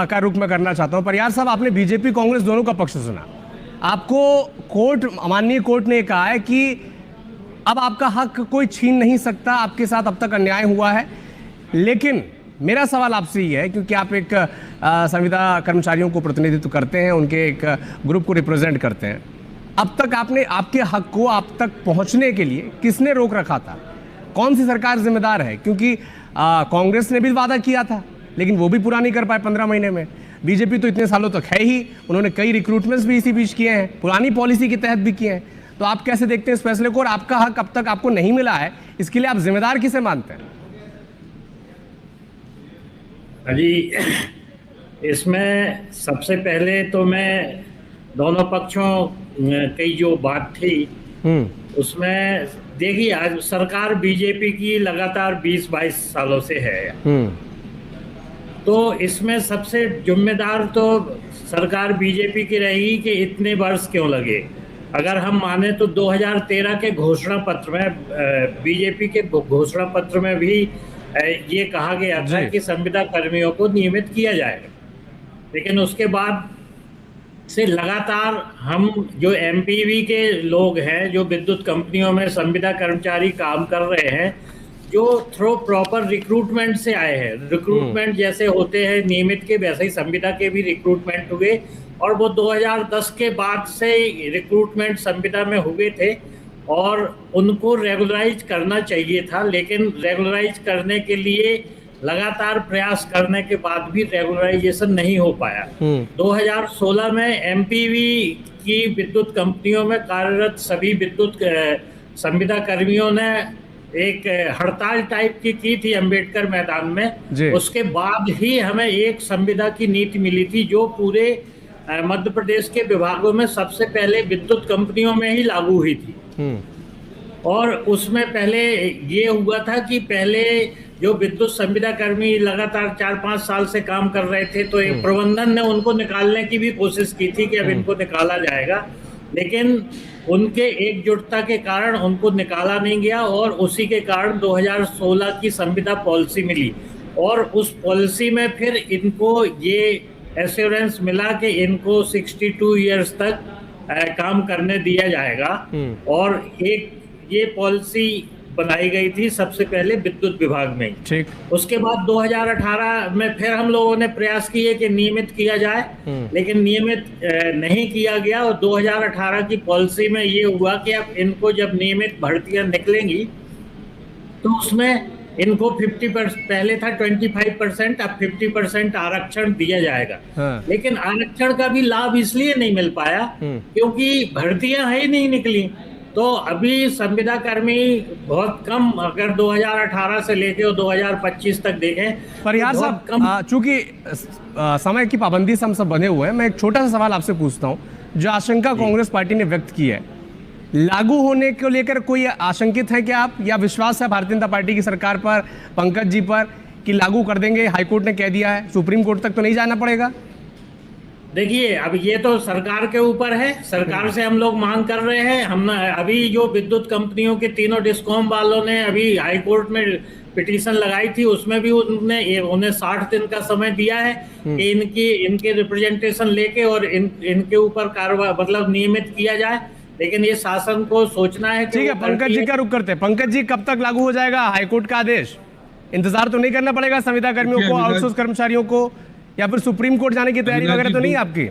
का रुख मैं करना चाहता हूं। परिहार साहब, आपने बीजेपी कांग्रेस दोनों का पक्ष सुना। आपको माननीय कोर्ट ने कहा है कि अब आपका हक कोई छीन नहीं सकता, आपके साथ अब तक अन्याय हुआ है। लेकिन मेरा सवाल आपसे ये है, क्योंकि आप एक संविदा कर्मचारियों को प्रतिनिधित्व करते हैं, उनके एक ग्रुप को रिप्रेजेंट करते हैं, अब तक आपके हक को आप तक पहुंचने के लिए किसने रोक रखा था? कौन सी सरकार जिम्मेदार है? क्योंकि कांग्रेस ने भी वादा किया था लेकिन वो भी पूरा नहीं कर पाए 15 महीने में। बीजेपी तो इतने सालों तक है ही, उन्होंने कई रिक्रूटमेंट्स भी इसी बीच किए हैं, पुरानी पॉलिसी के तहत भी किए हैं। तो आप कैसे देखते हैं इस फैसले को, और आपका हक अब तक आपको नहीं मिला है, इसके लिए आप जिम्मेदार किसे मानते हैं? जी, इसमें सबसे पहले तो मैं दोनों पक्षों की जो बात थी उसमें देखिए, आज सरकार बीजेपी की लगातार 20-22 सालों से है, तो इसमें सबसे जिम्मेदार तो सरकार बीजेपी की रहेगी कि इतने वर्ष क्यों लगे। अगर हम माने तो 2013 के घोषणा पत्र में, बीजेपी के घोषणा पत्र में भी ये कहा गया था कि संविदा कर्मियों को नियमित किया जाएगा, लेकिन उसके बाद से लगातार हम जो एमपीवी के लोग हैं, जो विद्युत कंपनियों में संविदा कर्मचारी काम कर रहे हैं, जो थ्रू प्रॉपर रिक्रूटमेंट से आए हैं, रिक्रूटमेंट जैसे होते हैं नियमित के, वैसे ही संविदा के भी रिक्रूटमेंट हुए, और वो 2010 के बाद से रिक्रूटमेंट संविदा में हुए थे और उनको रेगुलराइज करना चाहिए था, लेकिन रेगुलराइज करने के लिए लगातार प्रयास करने के बाद भी रेगुलराइजेशन नहीं हो पाया। 2016 में एमपीवी की विद्युत कंपनियों में कार्यरत सभी विद्युत संविदा कर्मियों ने एक हड़ताल टाइप की थी अंबेडकर मैदान में। उसके बाद ही हमें एक संविदा की नीति मिली थी जो पूरे मध्य प्रदेश के विभागों में सबसे पहले विद्युत कंपनियों में ही लागू हुई थी। और उसमें पहले ये हुआ था कि पहले जो विद्युत संविदा कर्मी लगातार 4-5 साल से काम कर रहे थे, तो एक प्रबंधन ने उनको निकालने की भी कोशिश की थी कि अब इनको निकाला जाएगा, लेकिन उनके एकजुटता के कारण उनको निकाला नहीं गया, और उसी के कारण 2016 की संविदा पॉलिसी मिली, और उस पॉलिसी में फिर इनको ये एश्योरेंस मिला कि इनको 62 ईयर्स तक काम करने दिया जाएगा। और एक ये पॉलिसी बनाई गई थी सबसे पहले विद्युत विभाग में। ठीक। उसके बाद 2018 में फिर हम लोगों ने प्रयास किए कि नियमित किया जाए, लेकिन नियमित नहीं किया गया, और 2018 की पॉलिसी में ये हुआ कि अब इनको जब नियमित भर्तियां निकलेंगी तो उसमें इनको 50%, पहले था 25%, अब 50% आरक्षण दिया जाएगा। लेकिन आरक्षण का भी लाभ इसलिए नहीं मिल पाया क्योंकि भर्तियां है ही नहीं निकली। तो अभी संविदा कर्मी बहुत कम, अगर 2018 से लेके 2025 तक देखें। परिहार साहब, चूंकि समय की पाबंदी से हम सब बंधे हुए हैं, मैं एक छोटा सा सवाल आपसे पूछता हूं। जो आशंका कांग्रेस पार्टी ने व्यक्त की है, लागू होने को लेकर कोई आशंकित है क्या आप, या विश्वास है भारतीय जनता पार्टी की सरकार पर, पंकज जी पर, कि लागू कर देंगे? हाईकोर्ट ने कह दिया है, सुप्रीम कोर्ट तक तो नहीं जाना पड़ेगा? देखिए, अब ये तो सरकार के ऊपर है, सरकार से हम लोग मांग कर रहे हैं। हम अभी जो विद्युत कंपनियों के तीनों डिस्कॉम वालों ने अभी हाईकोर्ट में पिटीशन लगाई थी, उसमें भी उन्हें 60 दिन का समय दिया है कि इनके रिप्रेजेंटेशन लेके और इनके ऊपर कार्रवाई, मतलब नियमित किया जाए। लेकिन ये शासन को सोचना है। ठीक है, पंकज जी का रुख करते हैं। पंकज जी, कब तक लागू हो जाएगा हाईकोर्ट का आदेश? इंतजार तो नहीं करना पड़ेगा संविदा कर्मियों को, आउटसोर्स कर्मचारियों को, या फिर सुप्रीम कोर्ट जाने की तैयारी वगैरह तो नहीं आपकी?